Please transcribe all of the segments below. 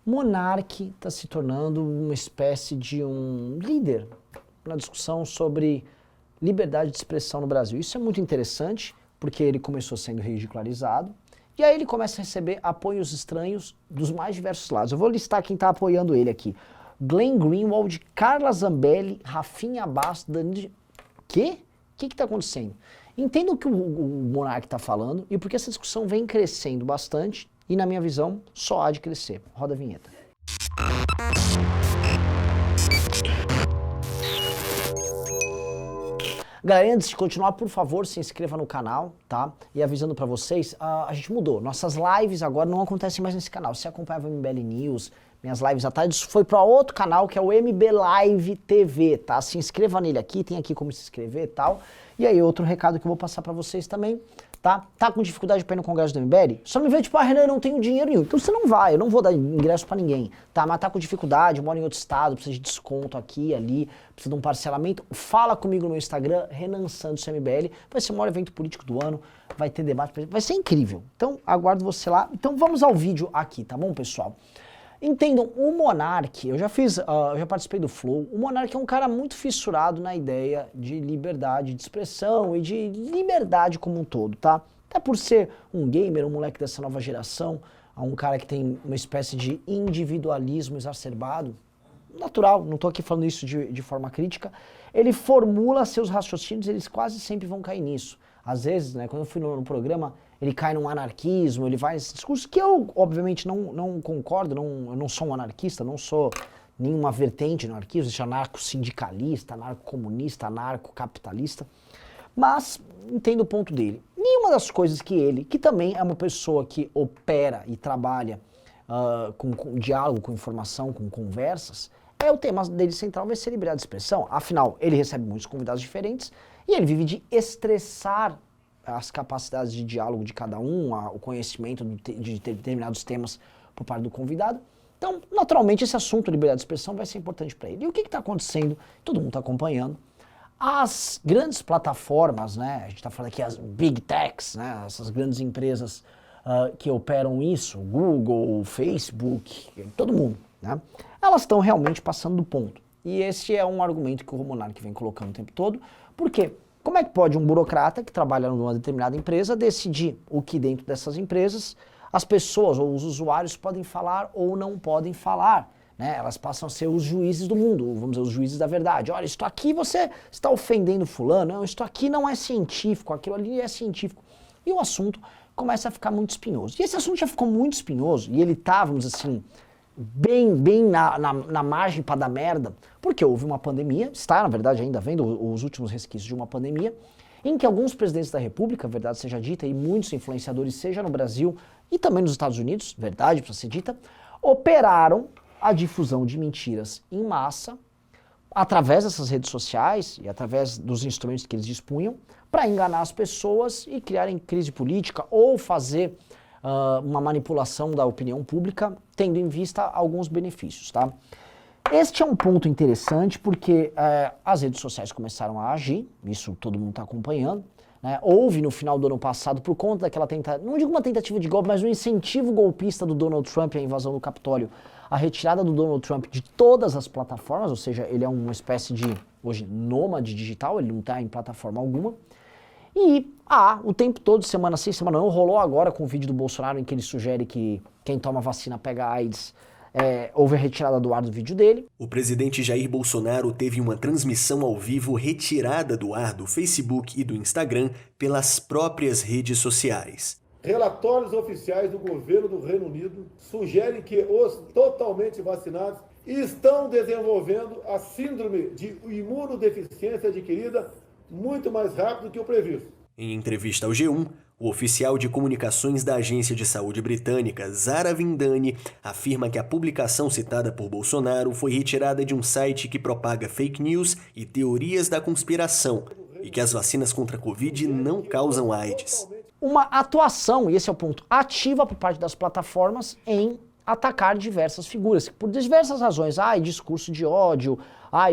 Monark está se tornando uma espécie de um líder na discussão sobre liberdade de expressão no Brasil. Isso é muito interessante, porque ele começou sendo ridicularizado, e aí ele começa a receber apoios estranhos dos mais diversos lados. Eu vou listar quem está apoiando ele aqui. Glenn Greenwald, Carla Zambelli, Rafinha Bastos, Danilo... Quê? O que está acontecendo? Entenda o que o Monark está falando e porque essa discussão vem crescendo bastante e, na minha visão, só há de crescer. Roda a vinheta. Galera, antes de continuar, por favor, se inscreva no canal, tá? E avisando pra vocês, a gente mudou. Nossas lives agora não acontecem mais nesse canal. Você acompanhava o MBL News, minhas lives à tarde, isso foi para outro canal que é o MB Live TV, tá? Se inscreva nele aqui, tem aqui como se inscrever e tal. E aí, outro recado que eu vou passar pra vocês também, tá? Tá com dificuldade pra ir no congresso do MBL? Só me vê tipo, Renan, eu não tenho dinheiro nenhum. Então você não vai, eu não vou dar ingresso pra ninguém, tá? Mas tá com dificuldade, mora em outro estado, precisa de desconto aqui, ali, precisa de um parcelamento. Fala comigo no meu Instagram, Renan Santos MBL. Vai ser o maior evento político do ano, vai ter debate, vai ser incrível. Então, aguardo você lá. Então, vamos ao vídeo aqui, tá bom, pessoal? Entendam, o Monark, eu já participei do Flow, o Monark é um cara muito fissurado na ideia de liberdade de expressão e de liberdade como um todo, tá? Até por ser um gamer, um moleque dessa nova geração, um cara que tem uma espécie de individualismo exacerbado, natural, não tô aqui falando isso de forma crítica, ele formula seus raciocínios, eles quase sempre vão cair nisso. Às vezes, né, quando eu fui no programa, ele cai num anarquismo, ele vai nesse discurso que eu, obviamente, não concordo, eu não sou um anarquista, não sou nenhuma vertente do anarquismo, existe anarco-sindicalista, anarco-comunista, anarco-capitalista, mas entendo o ponto dele. Nenhuma das coisas que ele, que também é uma pessoa que opera e trabalha com diálogo, com informação, com conversas, o tema dele central vai ser liberdade de expressão. Afinal, ele recebe muitos convidados diferentes e ele vive de estressar as capacidades de diálogo de cada um, o conhecimento de determinados temas por parte do convidado. Então, naturalmente, esse assunto, liberdade de expressão, vai ser importante para ele. E o que está acontecendo? Todo mundo está acompanhando. As grandes plataformas, né, a gente está falando aqui as big techs, né, essas grandes empresas que operam isso, Google, Facebook, todo mundo, né, elas estão realmente passando do ponto. E esse é um argumento que o Monark vem colocando o tempo todo. Por quê? Como é que pode um burocrata que trabalha numa determinada empresa decidir o que dentro dessas empresas as pessoas ou os usuários podem falar ou não podem falar, né? Elas passam a ser os juízes do mundo, vamos dizer, os juízes da verdade. Olha, isto aqui você está ofendendo fulano, não, isto aqui não é científico, aquilo ali é científico. E o assunto começa a ficar muito espinhoso. E esse assunto já ficou muito espinhoso e ele tá, vamos dizer assim, bem na margem para dar merda, porque houve uma pandemia, está na verdade ainda vendo os últimos resquícios de uma pandemia, em que alguns presidentes da república, verdade seja dita, e muitos influenciadores, seja no Brasil e também nos Estados Unidos, verdade para ser dita, operaram a difusão de mentiras em massa, através dessas redes sociais e através dos instrumentos que eles dispunham, para enganar as pessoas e criarem crise política ou fazer uma manipulação da opinião pública, tendo em vista alguns benefícios, tá? Este é um ponto interessante porque as redes sociais começaram a agir, isso todo mundo está acompanhando, né? Houve no final do ano passado, por conta daquela tentativa, não digo uma tentativa de golpe, mas um incentivo golpista do Donald Trump à invasão do Capitólio, a retirada do Donald Trump de todas as plataformas, ou seja, ele é uma espécie de, hoje, nômade digital, ele não está em plataforma alguma. E o tempo todo, semana sim, semana não, rolou agora com o vídeo do Bolsonaro em que ele sugere que quem toma vacina pega AIDS, houve a retirada do ar do vídeo dele. O presidente Jair Bolsonaro teve uma transmissão ao vivo retirada do ar do Facebook e do Instagram pelas próprias redes sociais. Relatórios oficiais do governo do Reino Unido sugerem que os totalmente vacinados estão desenvolvendo a síndrome de imunodeficiência adquirida muito mais rápido que o previsto. Em entrevista ao G1, o oficial de comunicações da Agência de Saúde Britânica, Zara Vindani, afirma que a publicação citada por Bolsonaro foi retirada de um site que propaga fake news e teorias da conspiração e que as vacinas contra a Covid não causam AIDS. Uma atuação, e esse é o ponto, ativa por parte das plataformas em atacar diversas figuras, por diversas razões. Discurso de ódio,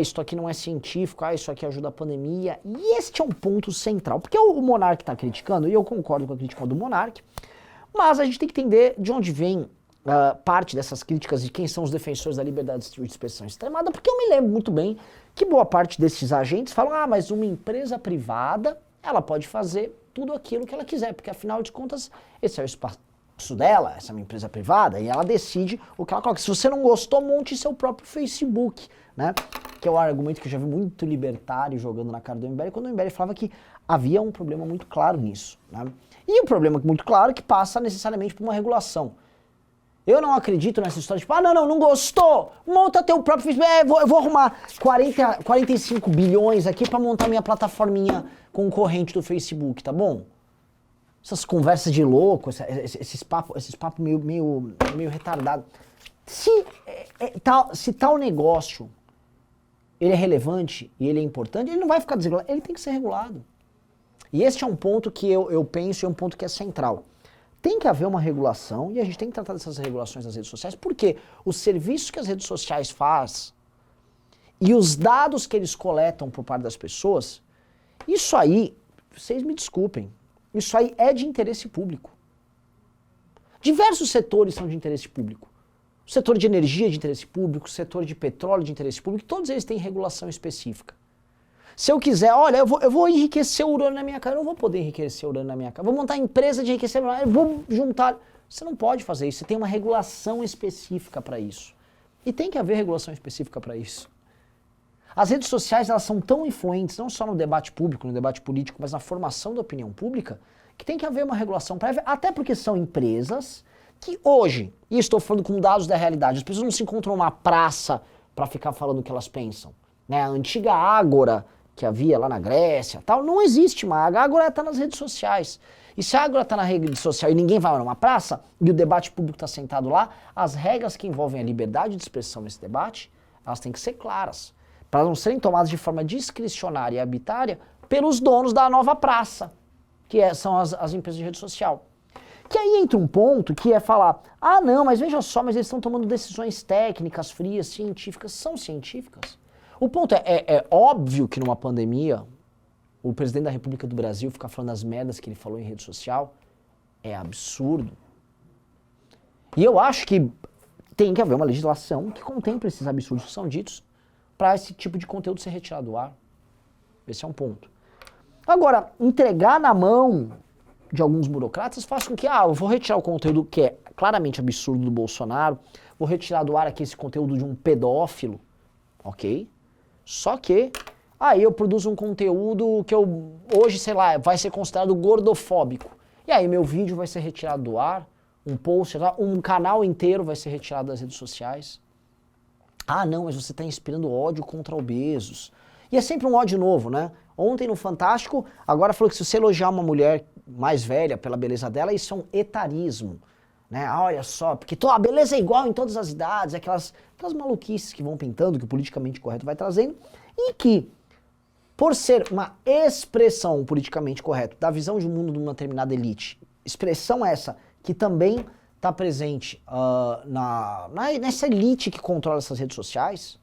isso aqui não é científico, isso aqui ajuda a pandemia. E este é um ponto central, porque o Monark está criticando, e eu concordo com a crítica do Monark, mas a gente tem que entender de onde vem parte dessas críticas de quem são os defensores da liberdade de expressão extremada, porque eu me lembro muito bem que boa parte desses agentes falam, mas uma empresa privada, ela pode fazer tudo aquilo que ela quiser, porque afinal de contas, esse é o espaço dela, essa é uma empresa privada, e ela decide o que ela coloca. Se você não gostou, monte seu próprio Facebook, né? Que é o argumento que eu já vi muito libertário jogando na cara do MBL, quando o MBL falava que havia um problema muito claro nisso, né? E um problema muito claro que passa necessariamente por uma regulação. Eu não acredito nessa história, tipo, não gostou, monta teu próprio Facebook, eu vou arrumar 45 bilhões aqui pra montar minha plataforminha concorrente do Facebook, tá bom? Essas conversas de louco, esses papos meio retardados. Se tal negócio, ele é relevante e ele é importante, ele não vai ficar desregulado, ele tem que ser regulado. E este é um ponto que eu penso, é um ponto que é central. Tem que haver uma regulação e a gente tem que tratar dessas regulações das redes sociais, porque os serviços que as redes sociais fazem e os dados que eles coletam por parte das pessoas, isso aí, vocês me desculpem, isso aí é de interesse público. Diversos setores são de interesse público. O setor de energia é de interesse público, o setor de petróleo é de interesse público, todos eles têm regulação específica. Se eu quiser, olha, eu vou enriquecer urânio na minha casa, eu não vou poder enriquecer urânio na minha casa. Vou montar empresa de enriquecer urânio, eu vou juntar. Você não pode fazer isso, você tem uma regulação específica para isso. E tem que haver regulação específica para isso. As redes sociais, elas são tão influentes, não só no debate público, no debate político, mas na formação da opinião pública, que tem que haver uma regulação prévia, até porque são empresas que hoje, e estou falando com dados da realidade, as pessoas não se encontram numa praça para ficar falando o que elas pensam. Né? A antiga Ágora, que havia lá na Grécia, tal, não existe mais. A Ágora está nas redes sociais. E se a Ágora está na rede social e ninguém vai numa praça, e o debate público está sentado lá, as regras que envolvem a liberdade de expressão nesse debate, elas têm que ser claras, para não serem tomadas de forma discricionária e arbitrária pelos donos da nova praça, que são as empresas de rede social. Que aí entra um ponto que é falar, não, mas veja só, mas eles estão tomando decisões técnicas, frias, científicas. São científicas? O ponto é óbvio que numa pandemia, o presidente da República do Brasil ficar falando as merdas que ele falou em rede social é absurdo. E eu acho que tem que haver uma legislação que contemple esses absurdos que são ditos para esse tipo de conteúdo ser retirado do ar. Esse é um ponto. Agora, entregar na mão de alguns burocratas faz com que, eu vou retirar o conteúdo que é claramente absurdo do Bolsonaro, vou retirar do ar aqui esse conteúdo de um pedófilo, ok? Só que aí eu produzo um conteúdo que hoje, sei lá, vai ser considerado gordofóbico. E aí meu vídeo vai ser retirado do ar, um post, um canal inteiro vai ser retirado das redes sociais. Não, mas você está inspirando ódio contra obesos. E é sempre um ódio novo, né? Ontem no Fantástico, agora falou que se você elogiar uma mulher mais velha pela beleza dela, isso é um etarismo. Né? Olha só, porque a beleza é igual em todas as idades, aquelas maluquices que vão pintando, que o politicamente correto vai trazendo, e que, por ser uma expressão politicamente correta da visão de mundo de uma determinada elite, expressão essa que também está presente nessa elite que controla essas redes sociais,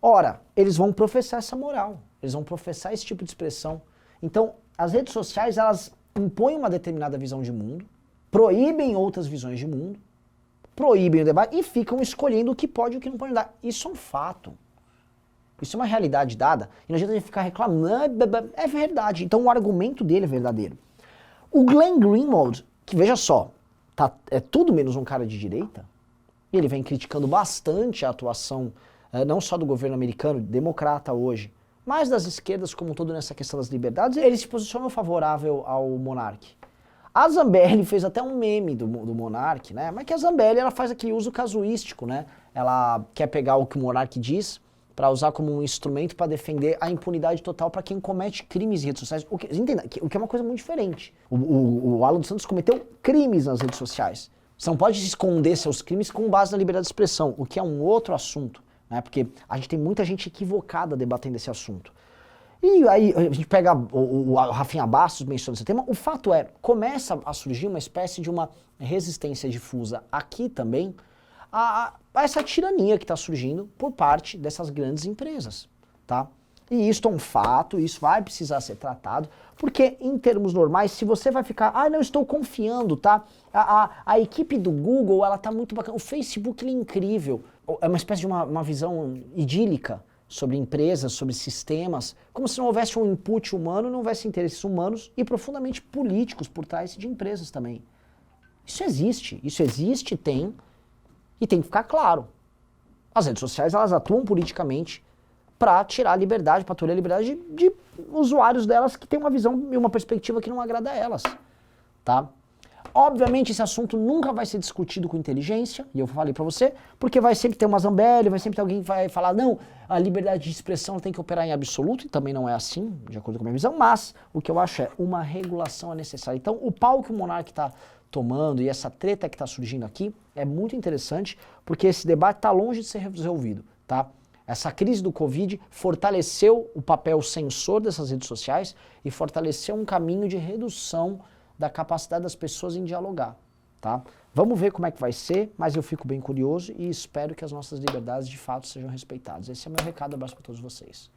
ora, eles vão professar essa moral, eles vão professar esse tipo de expressão. Então, as redes sociais, elas impõem uma determinada visão de mundo, proíbem outras visões de mundo, proíbem o debate e ficam escolhendo o que pode e o que não pode dar. Isso é um fato. Isso é uma realidade dada. E não adianta a gente ficar reclamando, é verdade. Então o argumento dele é verdadeiro. O Glenn Greenwald, que veja só, é tudo menos um cara de direita, ele vem criticando bastante a atuação, não só do governo americano, democrata hoje, mas das esquerdas como um todo nessa questão das liberdades, ele se posicionou favorável ao Monark. A Zambelli fez até um meme do Monark, né? Mas que a Zambelli, ela faz aquele uso casuístico, né? Ela quer pegar o que o Monark diz para usar como um instrumento para defender a impunidade total para quem comete crimes em redes sociais. Entenda, o que é uma coisa muito diferente. O Alan dos Santos cometeu crimes nas redes sociais. Você não pode esconder seus crimes com base na liberdade de expressão, o que é um outro assunto, né? Porque a gente tem muita gente equivocada debatendo esse assunto. E aí a gente pega o Rafinha Bastos mencionando esse tema, o fato é, começa a surgir uma espécie de uma resistência difusa aqui também a essa tirania que está surgindo por parte dessas grandes empresas, tá? E isso é um fato, isso vai precisar ser tratado, porque em termos normais, se você vai ficar, não, estou confiando, tá? A equipe do Google, ela tá muito bacana, o Facebook, ele é incrível, é uma espécie de uma visão idílica sobre empresas, sobre sistemas, como se não houvesse um input humano, não houvesse interesses humanos e profundamente políticos por trás de empresas também. Isso existe, tem, e tem que ficar claro. As redes sociais, elas atuam politicamente para tirar a liberdade, para tolher a liberdade de usuários delas que têm uma visão e uma perspectiva que não agrada a elas, tá? Obviamente esse assunto nunca vai ser discutido com inteligência, e eu falei para você, porque vai sempre ter uma Zambelli, vai sempre ter alguém que vai falar, não, a liberdade de expressão tem que operar em absoluto, e também não é assim, de acordo com a minha visão, mas o que eu acho é uma regulação é necessária. Então o pau que o Monark está tomando e essa treta que está surgindo aqui é muito interessante, porque esse debate está longe de ser resolvido, tá? Essa crise do Covid fortaleceu o papel sensor dessas redes sociais e fortaleceu um caminho de redução da capacidade das pessoas em dialogar, tá? Vamos ver como é que vai ser, mas eu fico bem curioso e espero que as nossas liberdades de fato sejam respeitadas. Esse é o meu recado, abraço para todos vocês.